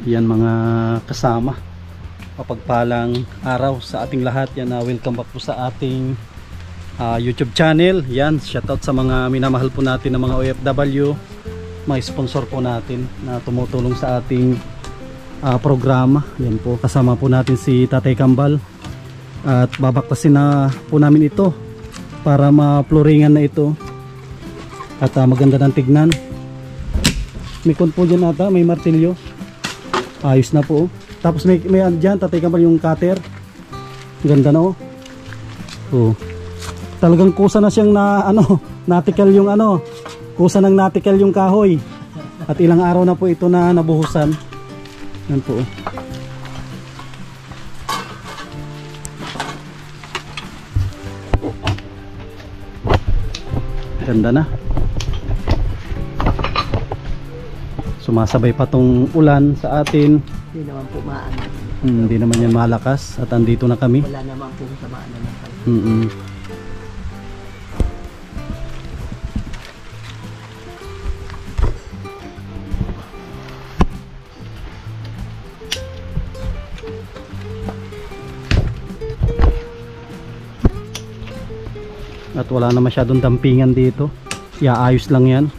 Yan mga kasama, mapagpalang araw sa ating lahat. Yan, welcome back po sa ating YouTube channel. Yan, shoutout sa mga minamahal po natin ng mga OFW, mga sponsor po natin na tumutulong sa ating programa. Yan po, kasama po natin si Tatay Kambal at babaktasin na po namin ito para ma-floringan na ito at maganda ng tignan. May kon po dyan ata, may martilyo. Ayos na po. Tapos may ano dyan, Tatay Kambal, yung cutter. Ganda na talagang kusa na siyang natikal yung kusa nang natikal yung kahoy. At ilang araw na po ito na nabuhusan. Yan po. Ganda na. Sumasabay pa tong ulan sa atin. Hindi naman po maano. Hindi naman yan malakas. At andito na kami. Wala naman po samaan naman kayo. At wala na masyadong dampingan dito. Iaayos lang yan.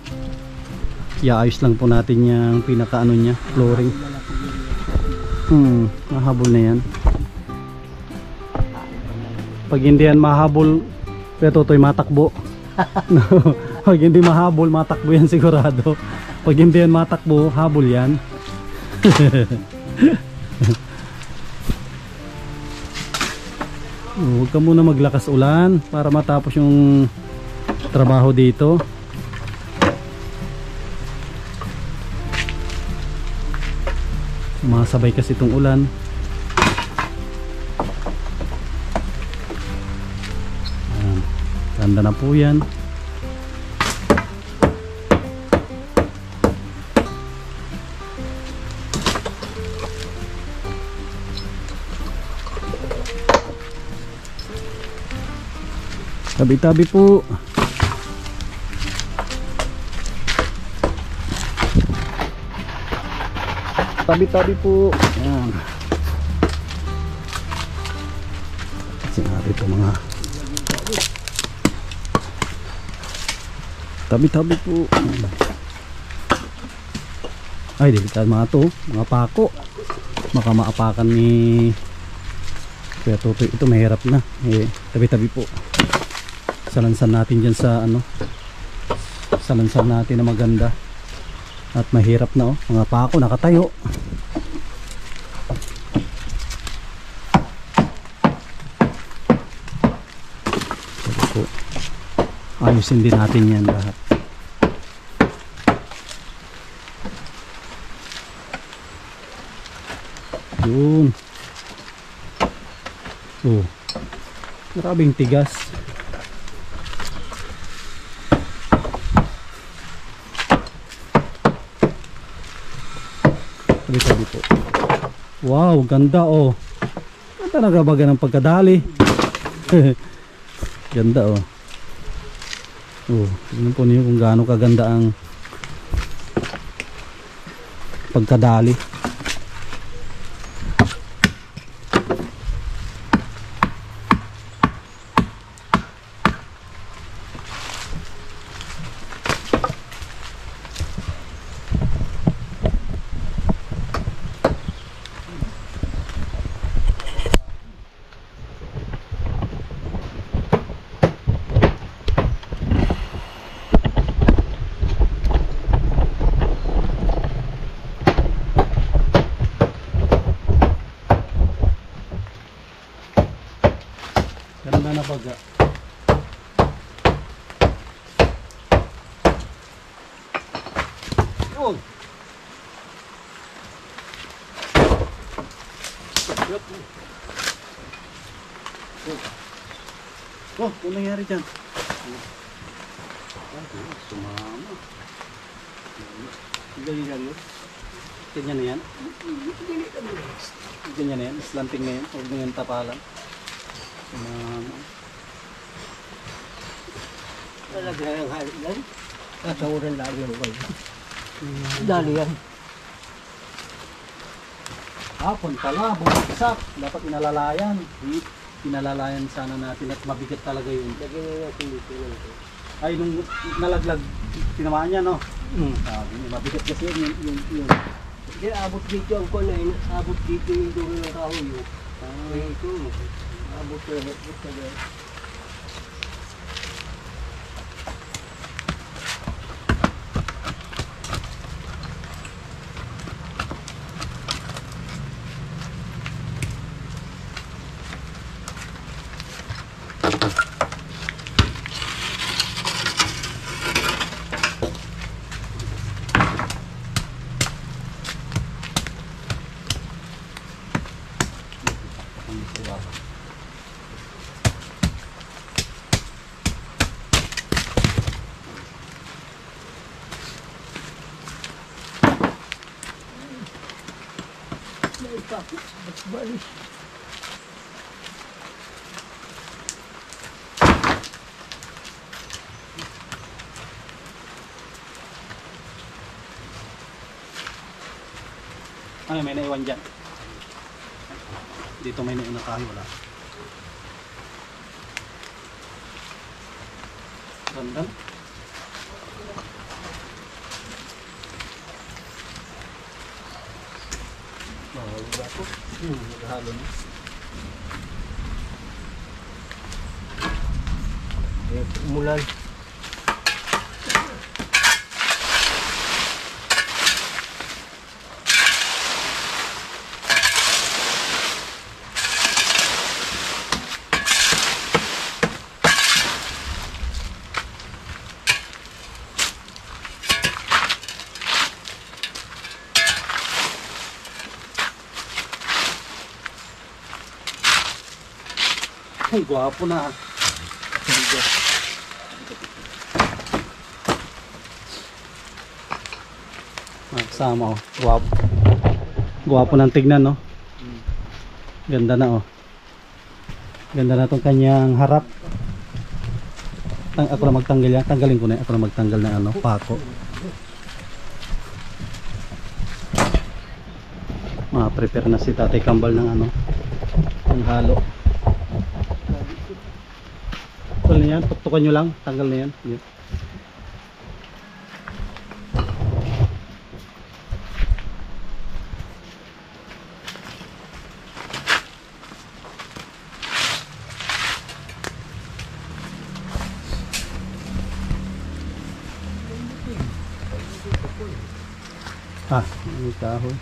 Iaayos lang po natin yung pinakaano niya, flooring. Mahabol na yan. Pag hindi yan mahabol, pero to'y matakbo. Pag hindi mahabol, matakbo yan sigurado. Pag hindi yan matakbo, habol yan. Huwag ka muna maglakas ulan para matapos yung trabaho dito. Sumasabay kasi itong ulan. Ganda na po yan. Tabi-tabi po. Tabi-tabi po. Ayan. Kasi natin ito mga tabi-tabi po. Ay, delikado mga to. Mga pako. Baka maapakan ni Kuya Totoy. Ito mahirap na. Tabi-tabi po. Salansan natin dyan sa salansan natin na maganda. At mahirap na mga pako nakatayo. So, ayusin din natin yan lahat. Yun. Maraming tigas. Tabi-tabi po. Wow, ganda Ganda na gabaga ng pagkadali. Ganda tignan po niyo kung gaano kaganda ang pagkadali. Ganda na baga. Ano nangyari dyan? Sumama. Ganyan yun? Ganyan na yan? Ganyan na yan? Slanting na yan? Huwag na yan tapalan. Talaga yung halik lang. Kasawuran lagi yung kayo. Dali yan. Hapon pala, bumagsak. Dapat inalalayan. Inalalayan sana natin at mabigat talaga yun. Lagyan na natin dito lang ito. Ay, nung nalaglag, tinamaan niya, no? Sabi niya, mabigat kasi yun. Hindi, abot dito ang kuwan na yun. Abot dito yung dulo ng kahoy yun. Ito, abot na abot na yun. Balik. Ay, may naiwan dyan. Dito may nauna tayo, wala. Ganda. Wala po. Naghalo na. Umulan. Ay, gwapo na. Sama oh. Gwapo. Gwapo ng tignan, no? Ganda na, oh. Ganda na tong kanyang harap. Ako na magtanggal yan. Tanggalin ko na. Ako na magtanggal ng ano, pako. Prepare na si Tatay Kambal ng ano, ng halo. Tanggal na yan, tuktukan nyo lang, tanggal na yan. Yun. May kahoy.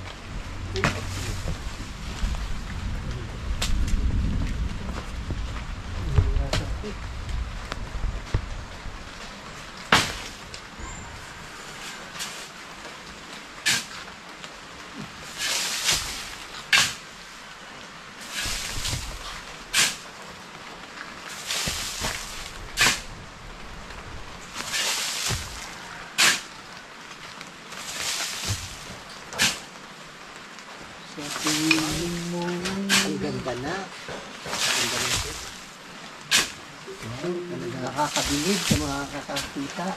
Ang ganda na. Ang ganda na. Nakakabilib sa mga kakakita.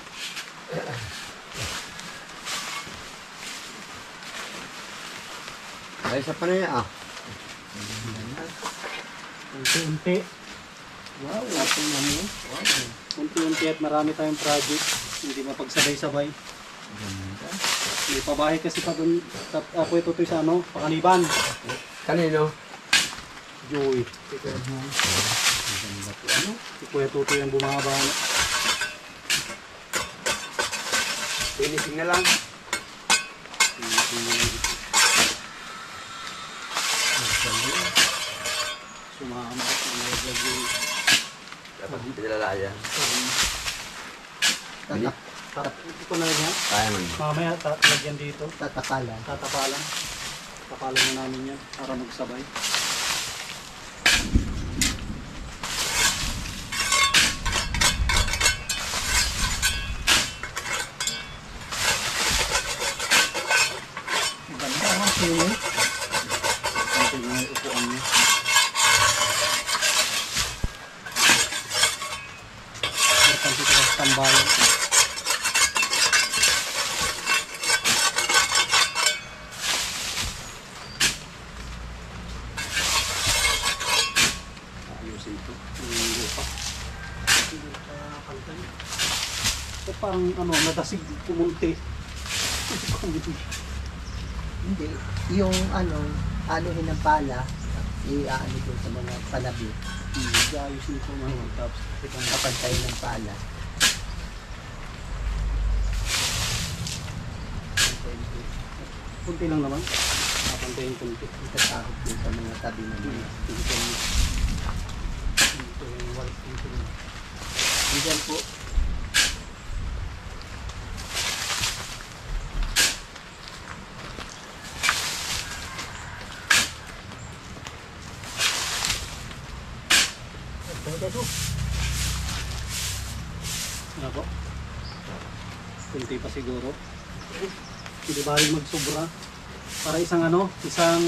Ay, sa panaya ah. Unti-unti. Wow, wapo na mo. Wow. Unti-unti at marami tayong project. Hindi mapagsabay-sabay. May pabahay kasi pa doon. Ako ito sa ano, Pakaniban. Kanino? Joey. Ano? Si Kuya Tutoy ang bumaba. Finishing na lang. Sumama at nalaglag yung Dapat dito nilalaya. ito na yan. Kaya man. Mamaya lagyan dito. Tatapalan. Tatapalan. Tapalan na namin yan para magsabay. Ganda ang sili. Ito yung upuan niya. Importante ito sa tambayan. parang ano, nadasig kumunti. Hindi. Yung anuhin ng pala, i-ano doon sa mga palabi. Ayos nito mga tapos Itong kapantay ng pala. kunti lang naman. Papantayin kunti. Itatahog doon sa mga tabi ng mga. Diyan po. Ano po? Kunti pa siguro. Hindi ba rin magsobra? Para isang isang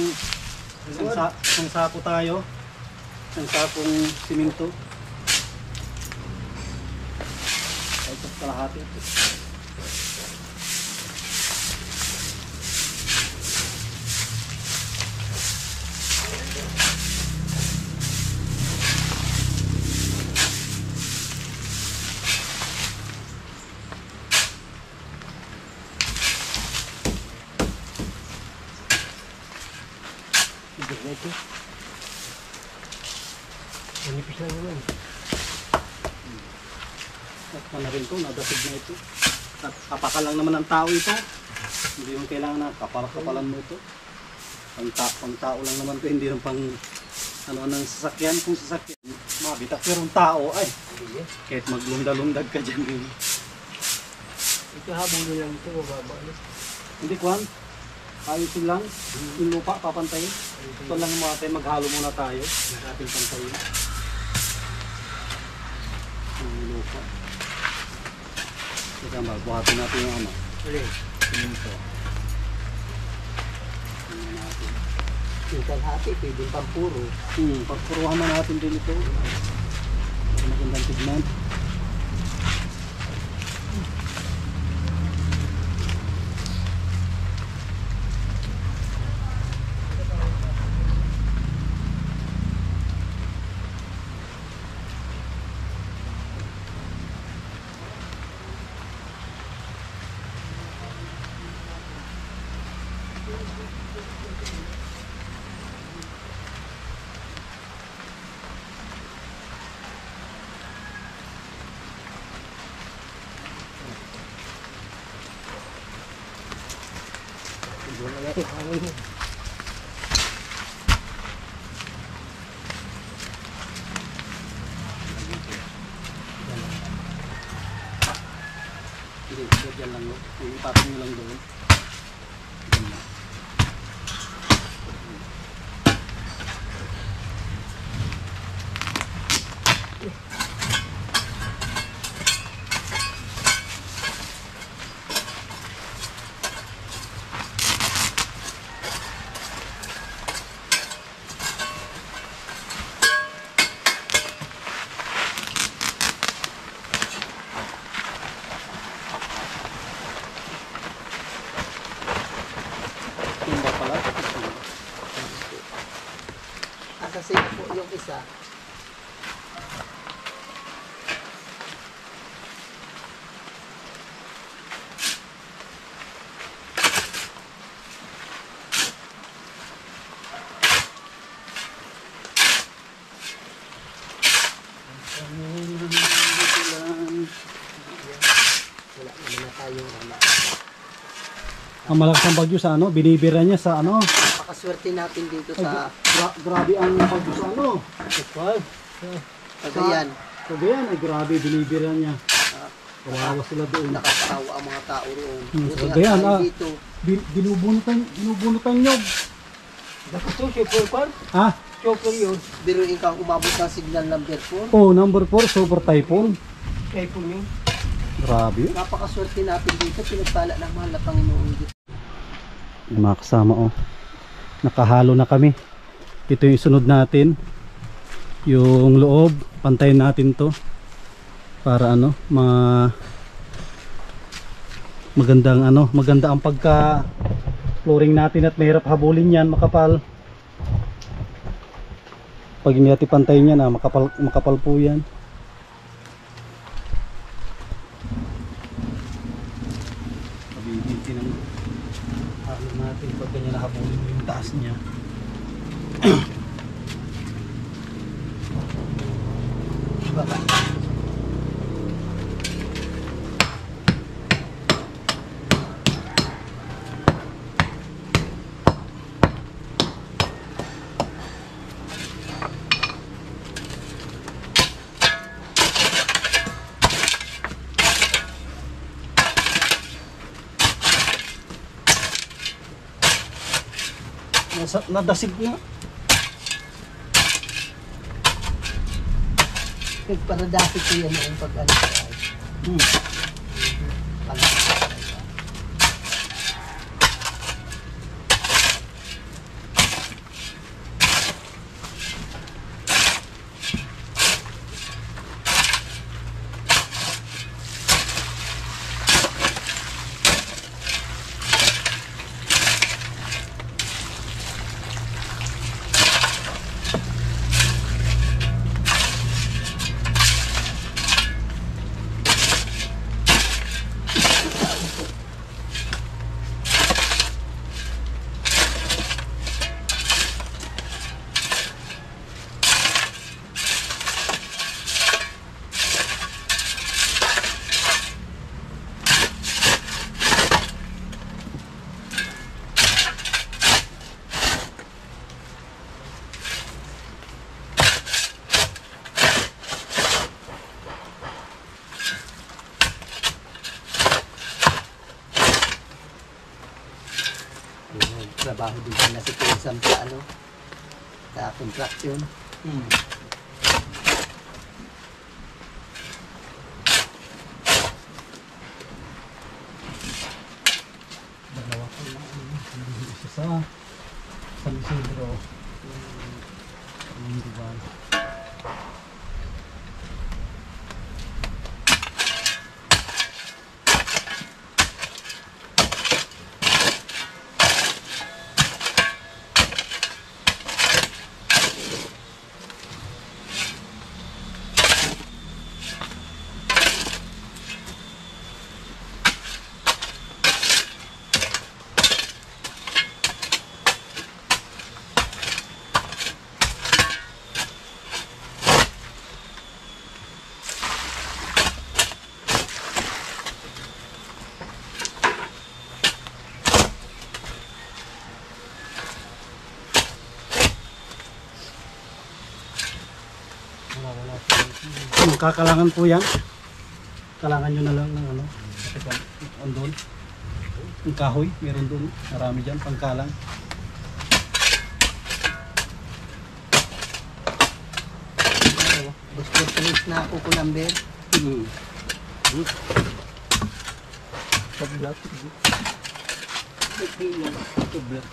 sako tayo. Isang sakong siminto. Kahit sa kalahati. Ito. Manipis lang naman. At na rin ito, nadasig na ito. At kapakal lang naman ang tao ito. Hindi yung kailangan na kapalan mo ito. Pang tao lang naman ito, hindi yung pang ng sasakyan. Kung sasakyan, mabitak. Pero ang tao, ay, kahit maglunda-lundag ka dyan din. Ito habulo lang ito, mababa. Hindi kuhan, ayusin lang. Yung lupa, papantayin. Ito lang mga tayo, maghalo muna tayo. Ating pantayin. Yung lupa. Teka, buhatin natin yung ano. Ito. Tingnan natin. Yung kalahati, pwede pang puro. Pagpuruhan na natin din ito. Magandang tignan. Doon na natin hangin. Hindi, dyan lang. Ipapin nyo lang doon. Dyan lang. Tumba pala. Asa safe po yung isa. Wala naman na tayong Ang malakas ang bagyo sa ano, binibira niya sa ano. Napakaswerte natin dito sa Grabe ang bagyo sa ano. Cagayan. Cagayan, ay grabe, binibira niya. Kawawa sila doon. Nakakaawa ang mga tao roon. Sa Buti nga Cagayan, tayo dito. Binubunutan nyo. Dapat to, chopper par. Ha? Chopper yun. Biruin kang umabot ng signal number 4. Oh, number 4, super typhoon. Typhoon yun. Grabe yun. Napakaswerte natin dito. Pinagpala ng mahal na Panginoon dito. Yung mga kasama, oh. Nakahalo na kami. Ito yung sunod natin. Yung loob, pantayin natin to. Para ano, maganda ang pagka flooring natin at mahirap habulin yan, makapal. Pag hindi natin pantayin yan, makapal po yan. paano natin pag ganyan nahabulin mo yung taas niya. Baka. Nadasig na. Nagparadasi ko yan noong pag-ano ko ay. Trabaho din na si Kunsam sa ano, sa construction. Dalawa ko lang. Isa sa San Isidro. Diba? Kakalangan po yan. Kalangan nyo na lang ng ano. Andun. Ang kahoy. Meron doon. Marami dyan. Pangkalang. Gusto tulis na ako ko number. Tablat. Tablat.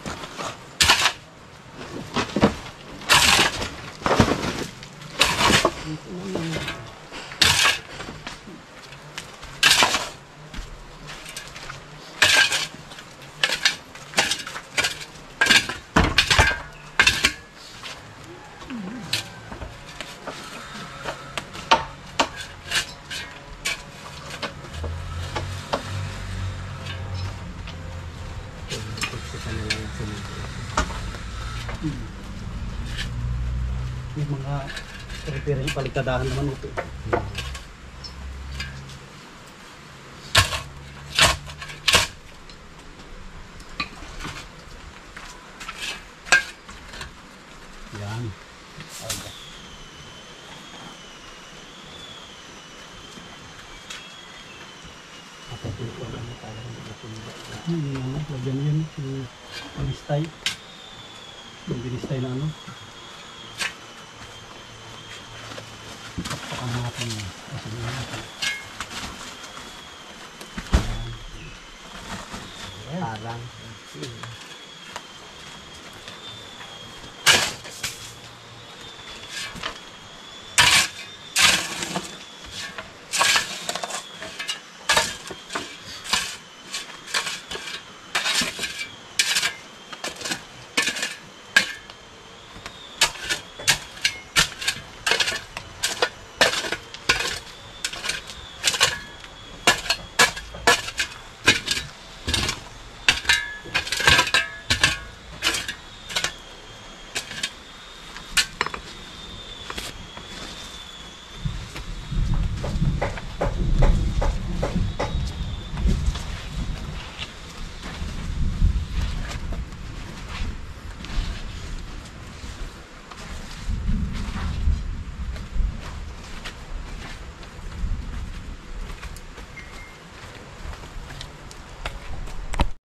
Yung mga repairing palikadahan naman ito. Yan. Okay. Lagyan yun. Yung bilistay. Yung bilistay na ano. Pakpakan natin yun. Pasabihin natin. Parang.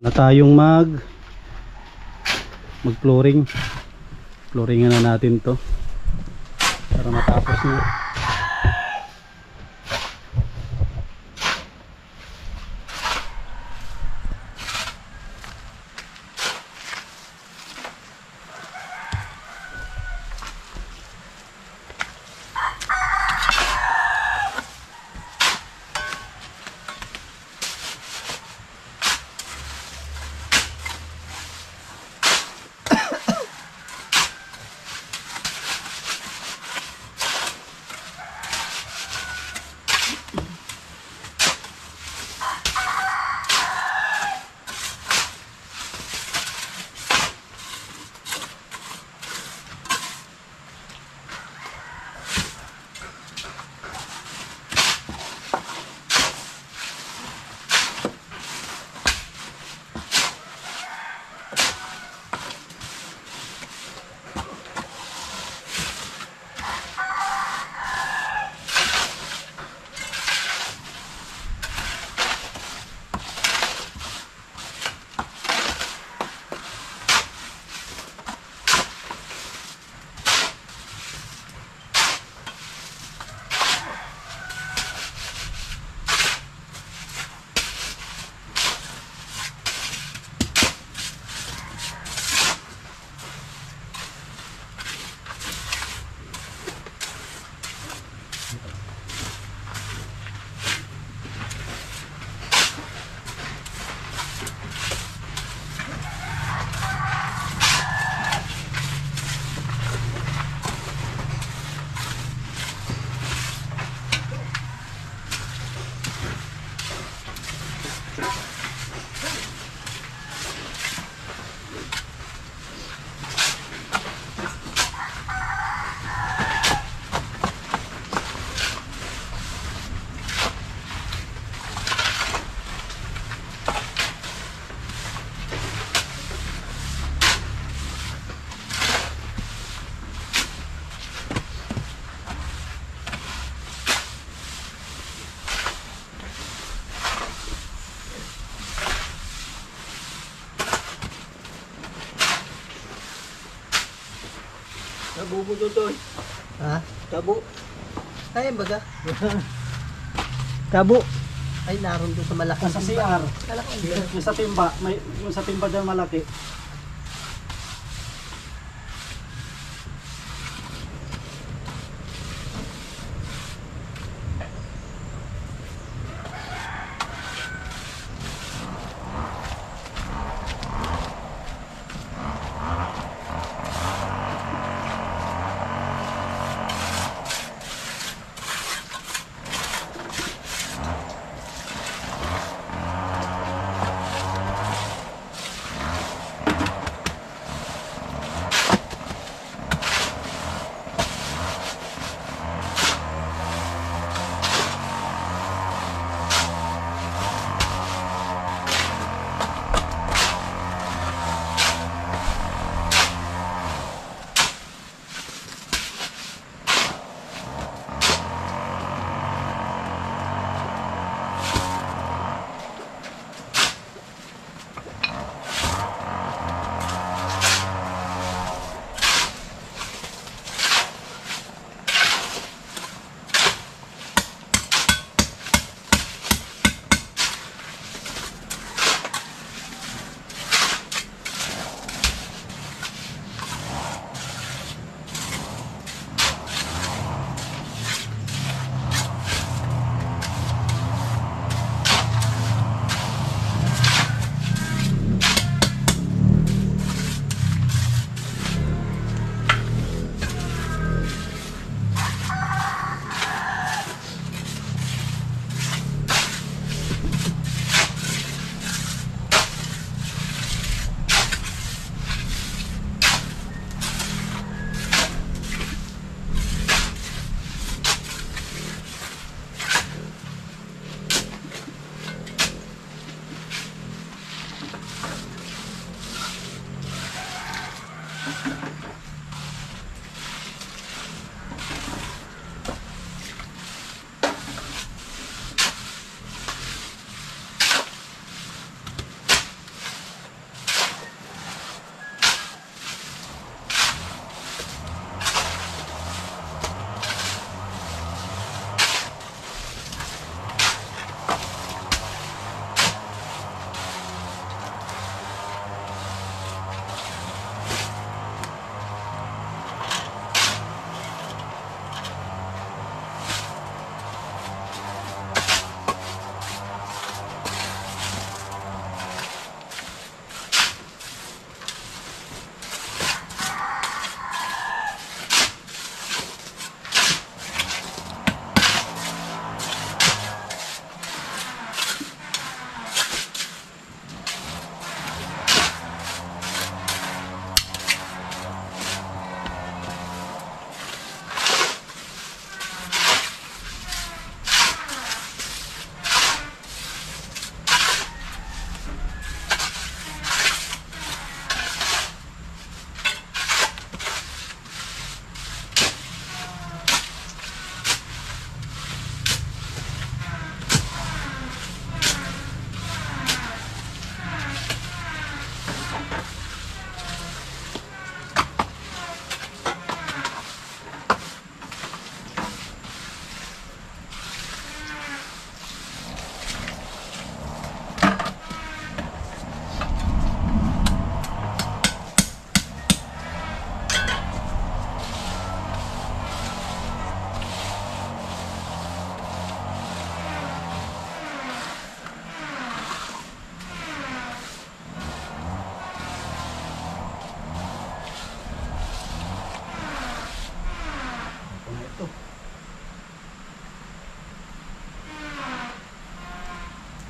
Na tayong mag flooring. Flooringan na natin to para matapos na. Tabo mo doon. Ha? Tabo. Ay, baga. Tabo. Ay, naroon doon sa malaki. Sa CR. Kala ko, Yung sa timba, may yung sa timba dyan malaki.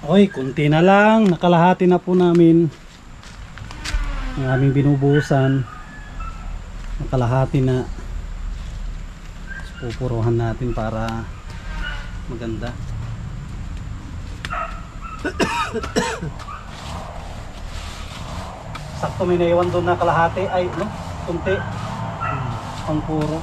Okay, kunti na lang. Nakalahati na po namin ang aming binubuhusan. Nakalahati na. Tapos pupuruhan natin para maganda. Sakto may naiwan doon na kalahati. Ay, no? Kunti. Pang puro.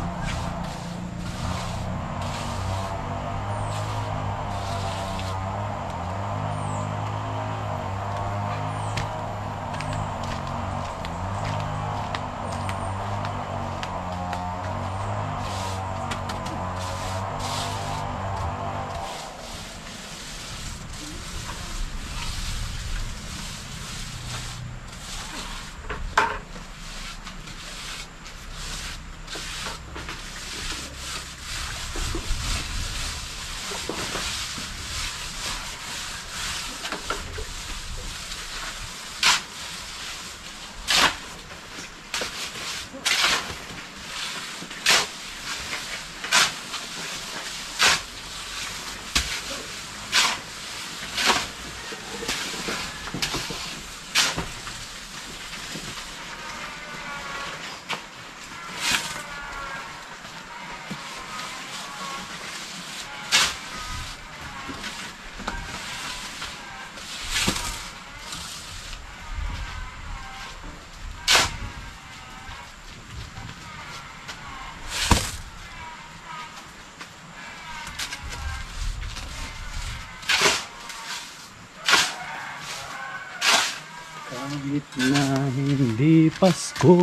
Kahit na hindi Pasko,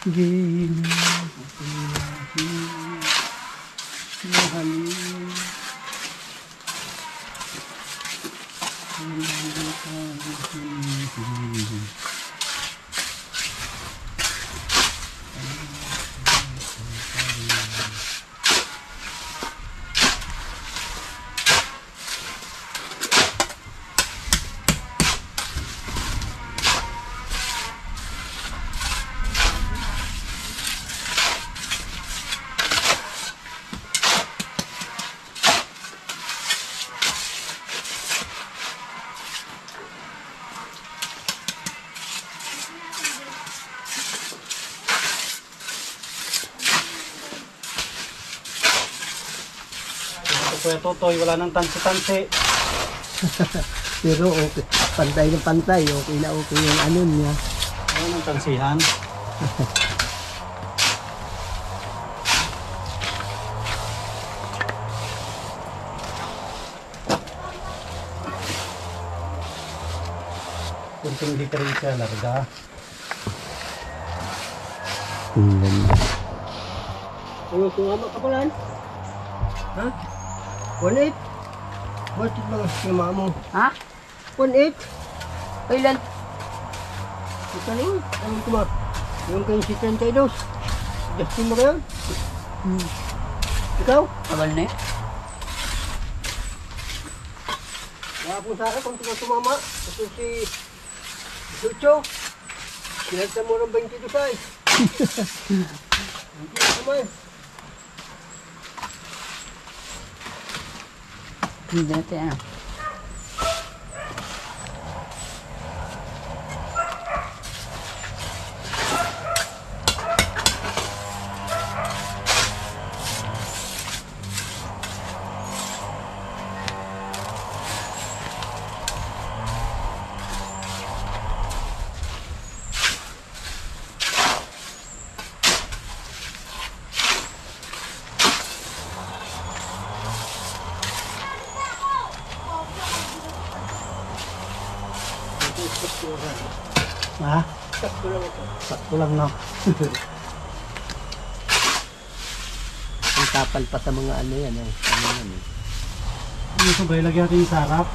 mahalin. Kuya Totoy, wala nang tansi-tansi. Pero okay. Pantay na pantay. Okay na okay yung ano niya. Wala nang tansihan. Kunting diferensya, larga. Ano, sumama ka pala? Ha? 1.8? Bakit mga sumama mo? Ha? 1.8? Kailan? Ito na yun. Anong kuma? Yung kayong si 32. Justin mo ka yun? Ikaw? Abal na eh. Kaya po sa akin kung sumama. Ito si Sucho. Sinagta mo ng 22 size. Hindi naman. Hindi natin ano. Ha? Sakto lang ito. Sakto lang, no? Ang tapal pa sa mga ano yan. Ano yan eh. Ano ito ba? Ilagyan natin yung sarap.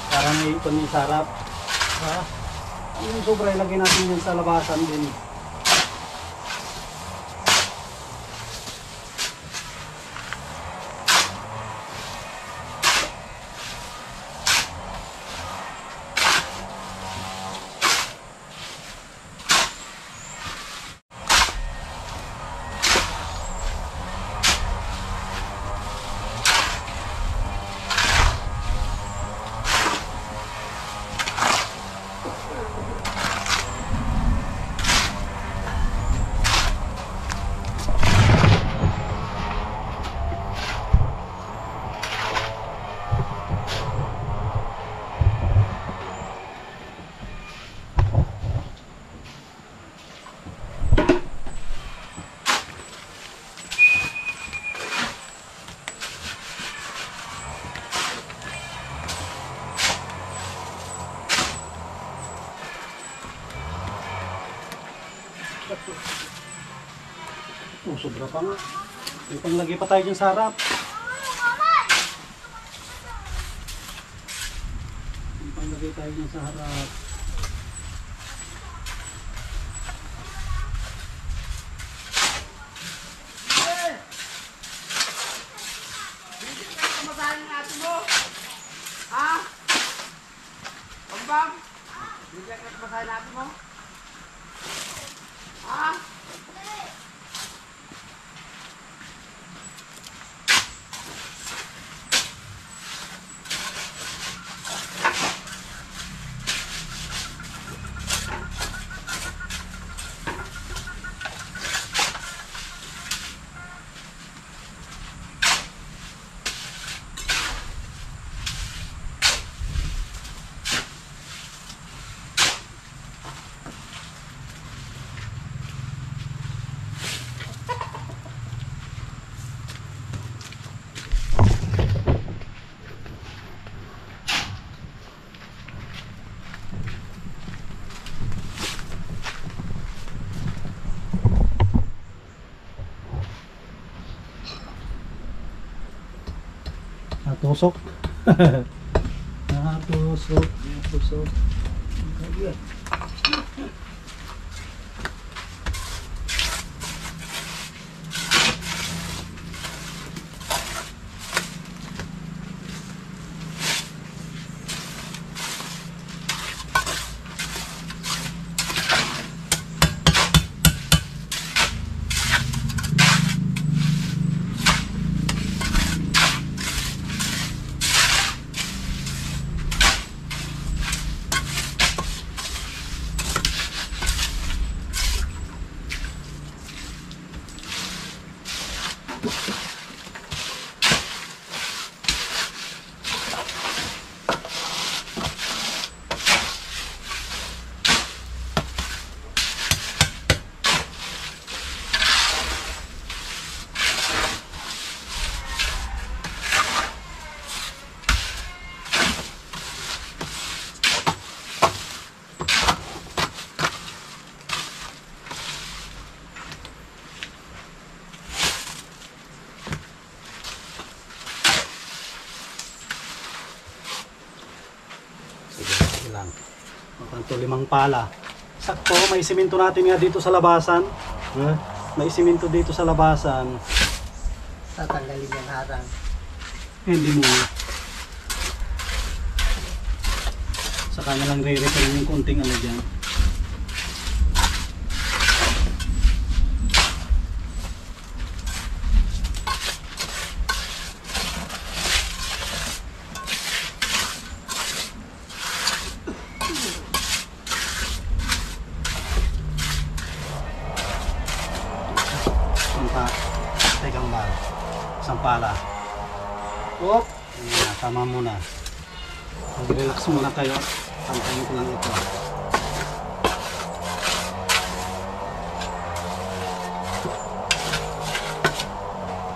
Para may ipon yung sarap. Ha? Yung sobra, ilagyan natin yan sa labasan din. Oh, sobra pa nga. May panglagay pa tayo dyan sa harap. May panglagay tayo dyan sa harap. Natusok. Natusok. Natusok. Lang. Ito 5 pala. Sakto, may simento natin nga dito sa labasan. May simento dito sa labasan. Tatanggalin yung harang. Hindi muna. Saka na lang re-repair yung konting ano dyan. Tegang ba? Isang pala. Op! Ayan, tama muna. Mag-relax muna kayo. Tantayin ko lang ito.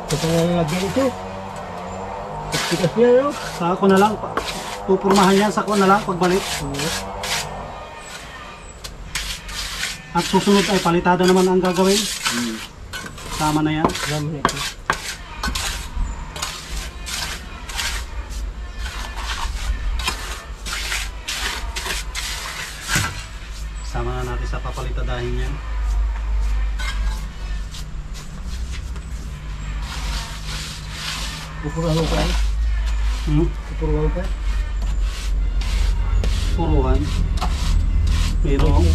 Ito pa nga lagyan ito. Tikas niya, no? Sa ako na lang. Pupurmahan yan sa ako na lang pagbalik. At susunod ay palitada naman ang gagawin. Tama na yan. Alam mo ito. Sama na natin sa papalitadahin yan. Pupuruhan ka? Pupuruhan ka? Puruhan. Meron.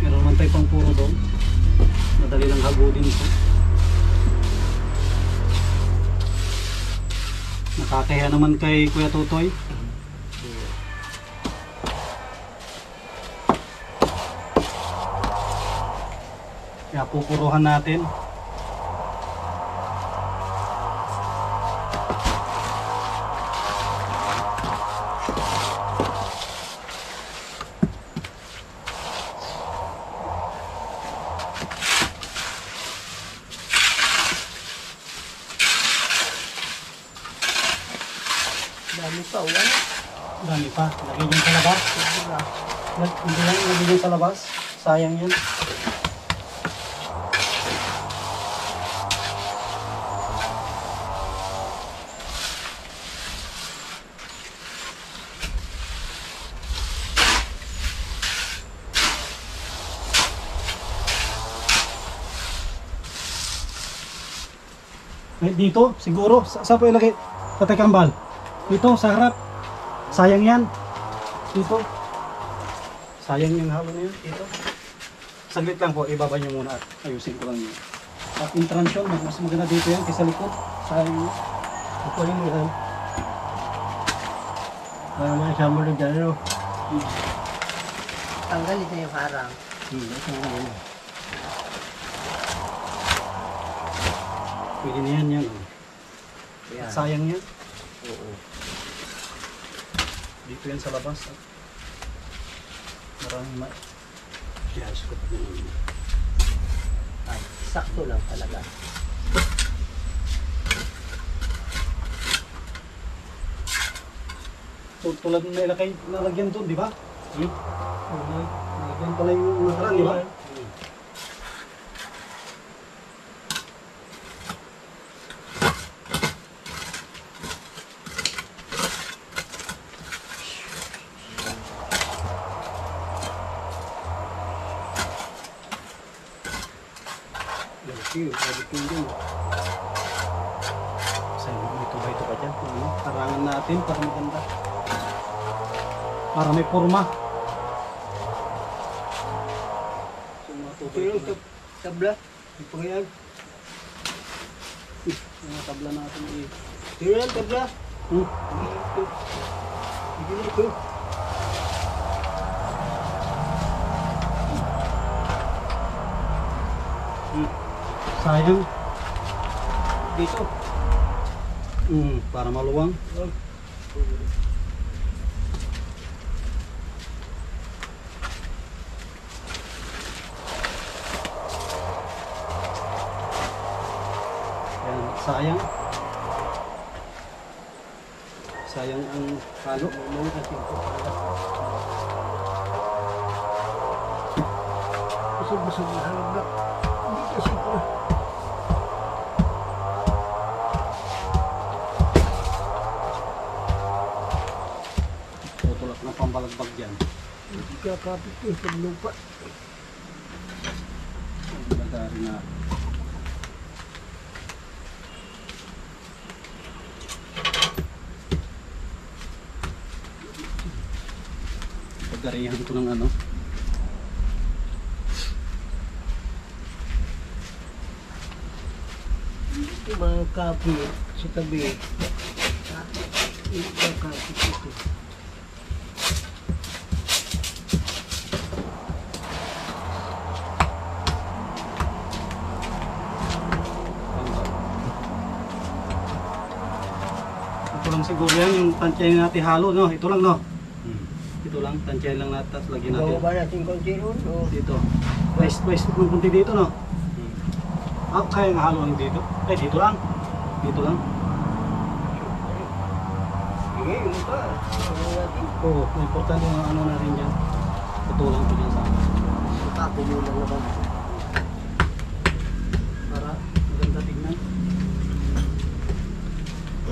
Meron man tayo pang puro doon. Madali lang hagudin ito. Nakakaya naman kay Kuya Tutoy. Kaya pupuruhan natin. Dami pa, wala. Dami pa. Lagay dyan sa labas. Hindi lang, lagay dyan sa labas. Sayang yan. Dito, siguro. Saan po ilagay? Tatay Kambal. Dito, sa harap. Sayang yan. Dito. Sayang yung halo na yun. Dito. Saglit lang po, ibaba nyo muna at ayusin ko lang yun. At entrance yun, mas maganda dito yan kaysa likod. Sayang yun. Ako rin yan. Para masama na dyan, no? Tanggal ito yung harang. Pwede na yan yan. Oh. Yan. Sayang yan. Oo. Dito yan sa labas. Ah. Maraming yes, ko pa din. Ay, sakto lang talaga. Tulad na nalagyan doon, di ba? Nalagyan pala yung nakaraan, di ba? Sige, sabi ko yun. May tubay-tubay pa dyan. Ano? Parangan natin para maganda. Para may forma. So, mga Pero tubay-tubay. tabla, di pa yan. Mga tabla natin eh. Pero yan, tabla. Hmm. Hindi na ito. Sayang. Dito. Para maluwang. Yan, sayang. Sayang ang halo. Busog-busog na halog na. Hindi kasi ko. Tutulak na pambalagbag dyan. Hindi kakapit ko sa lupa. Lagari na. Pagarihan ko ng ano. Ito mga kapit sa tabi. Hindi kakapit ito. Ito lang siguro yan yung tansyahin natin halo, no? Ito lang, no? Ito lang, tansyahin lang natin, tapos lagyan natin. Ibaba natin konti ron. O, Dito. Twist ng kunti dito, no? Ah, kaya nga halo lang dito. Eh, dito lang. Dito lang. sige, yung pa. Ano natin? Oo, importante yung ano natin dyan. Putulan ko dyan sa akin. Kapulo lang naman. Para maganda tignan.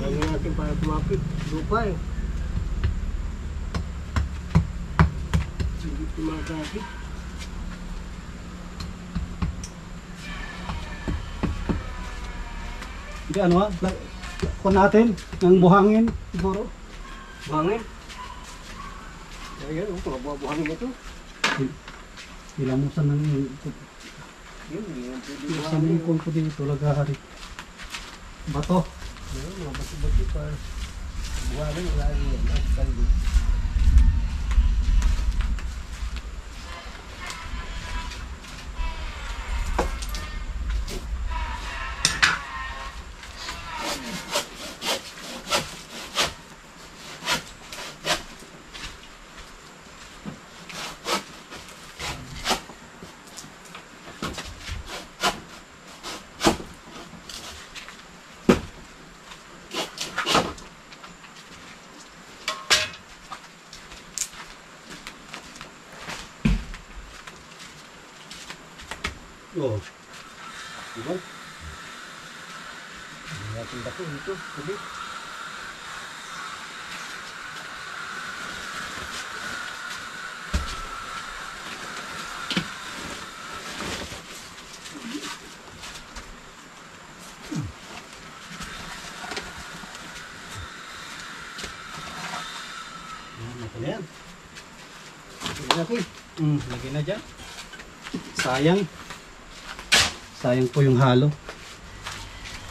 Lagyan natin para tumapit. Lupa eh. Hindi tumakapit. Hindi, ano ha? Kung natin, ng buhangin, siguro. Bangin. Ayan, mabubuhangin ito. Ilamusan ng Yun, yun. ilamusan ng kulpo dito, lagari. Bato. Ayun, mga bati-bati pa. Buhangin, wala rin yan. Mas kalbi. Oo. Diba? Natin dako dito. Sabi. Lagay na dyan. Sayang. Sayang po yung halo.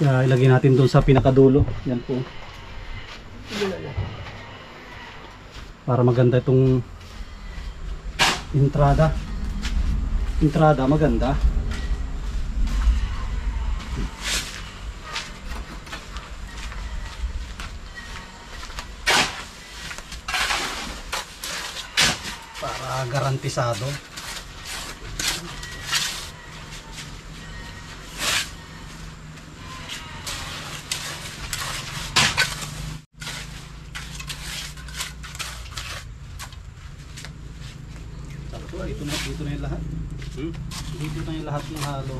Kaya ilagay natin doon sa pinakadulo. Yan po. Para maganda itong entrada. Entrada maganda. Para garantisado. Dito na yung lahat. Dito na yung lahat ng halo.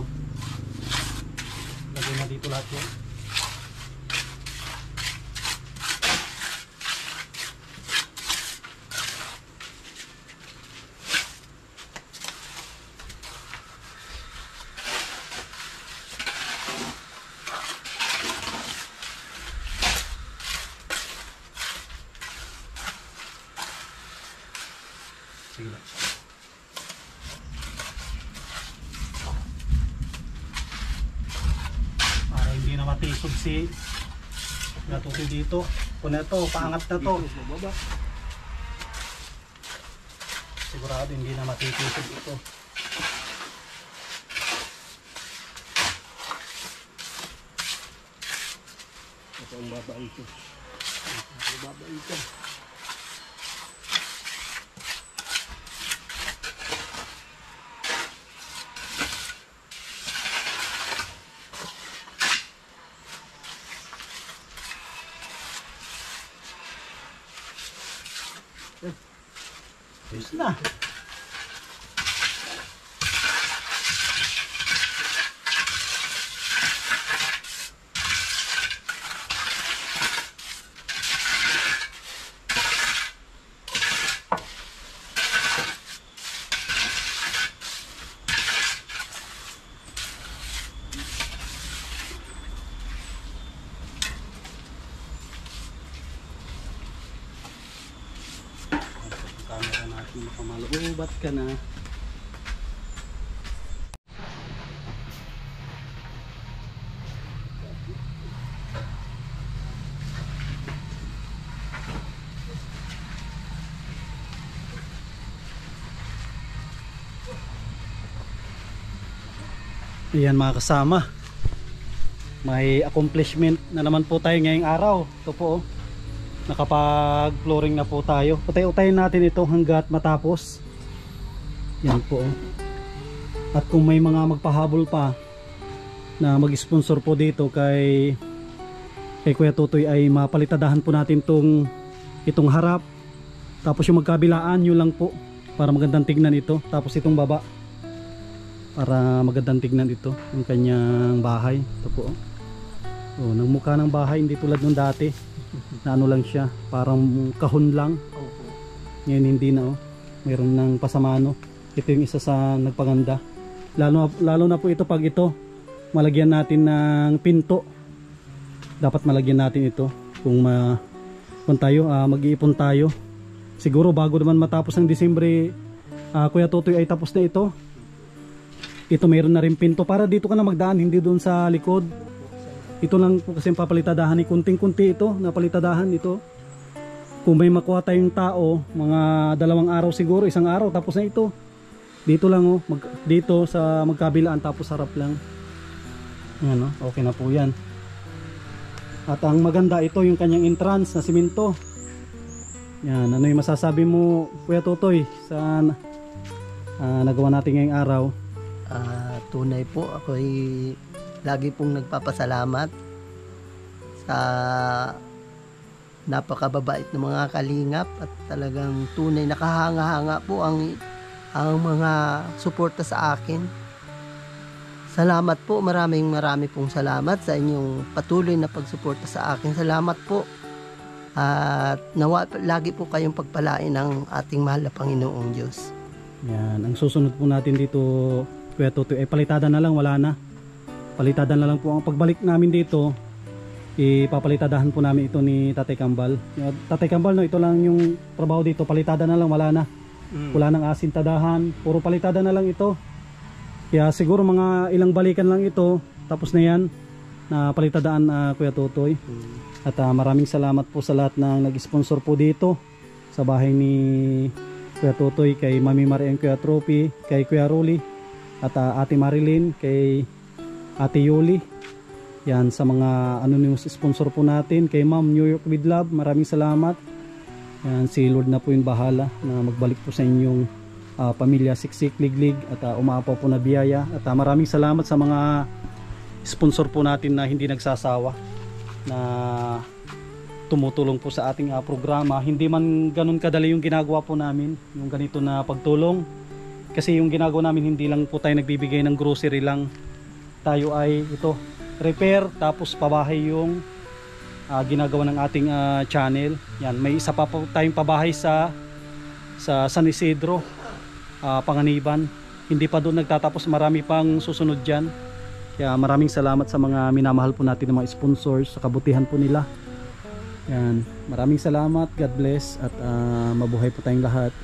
Lagay na dito lahat yun. Sige lang. Para hindi na matisod si natutoy dito. Kung na to, paangat na to. Sigurado hindi na matitisod ito. Ito ang babae ito. Ito ang babae ito. Ayos na. Camera natin makamaloobat ka na. Ayan mga kasama, may accomplishment na naman po tayo ngayong araw. Ito po, nakapag flooring na po tayo. Utay-utayin natin ito hanggat matapos. Yan po. At kung may mga magpahabol pa na mag-sponsor po dito kay Kuya Tutoy, ay mapalitadahan po natin itong harap. Tapos yung magkabilaan yun lang po para magandang tignan ito. Tapos itong baba para magandang tignan ito yung kanyang bahay. Ito po. Oh, nagmukha ng bahay hindi tulad nung dati. Na ano lang siya, parang kahon lang. Ngayon hindi na, oh. Mayroon ng pasamano. Ito yung isa sa nagpaganda. Lalo na po ito pag ito malagyan natin ng pinto. Dapat malagyan natin ito kung mag-iipon tayo. Siguro bago naman matapos ng Disyembre, Kuya Tutoy, ay tapos na ito. Ito mayroon na rin pinto para dito ka na magdaan, hindi doon sa likod. Ito lang po kasi yung papalitadahan ni kunting-kunti ito, napalitadahan ito. Kung may makuha tayong tao, mga 2 araw siguro, 1 araw, tapos na ito. Dito lang, oh, dito sa magkabilaan, tapos harap lang. Ayan, oh, okay na po yan. At ang maganda ito, yung kanyang entrance na simento. Yan, ano yung masasabi mo, Kuya Tutoy, sa nagawa natin ngayong araw? Tunay po, ako'y lagi pong nagpapasalamat sa napakababait ng mga kalingap at talagang tunay nakahanga-hanga po ang mga suporta sa akin. Salamat po, marami pong salamat sa inyong patuloy na pagsuporta sa akin. Salamat po at nawa lagi po kayong pagpalain ng ating mahal na Panginoong Diyos. Yan, ang susunod po natin dito, Kuya Tutoy, ay palitada na lang, wala na. Palitada na lang po. Ang pagbalik namin dito, ipapalitadahan po namin ito ni Tatay Kambal. Tatay Kambal, no, ito lang yung trabaho dito, palitada na lang, wala na. Wala nang asin tadahan, puro palitada na lang ito. Kaya siguro mga ilang balikan lang ito, tapos na yan na palitadaan, Kuya Totoy. At maraming salamat po sa lahat ng nag-sponsor po dito sa bahay ni Kuya Totoy, kay Mami Marian Kuya Trophy, kay Kuya Rolly, at Ate Marilyn, kay Ate Yoli. Yan, sa mga anonymous sponsor po natin, kay Ma'am New York with Love, maraming salamat. Yan, si Lord na po yung bahala na magbalik po sa inyong pamilya Siksik Liglig at umaapaw po na biyaya. At maraming salamat sa mga sponsor po natin na hindi nagsasawa na tumutulong po sa ating programa. Hindi man ganun kadali yung ginagawa po namin, yung ganito na pagtulong, kasi yung ginagawa namin hindi lang po tayo nagbibigay ng grocery lang. Tayo ay ito, repair, tapos pabahay yung ginagawa ng ating channel. Yan, may isa pa po tayong pabahay sa San Isidro, Panganiban. Hindi pa doon nagtatapos, marami pang susunod dyan. Kaya maraming salamat sa mga minamahal po natin ng mga sponsors, sa kabutihan po nila. Yan, maraming salamat, God bless, at mabuhay po tayong lahat.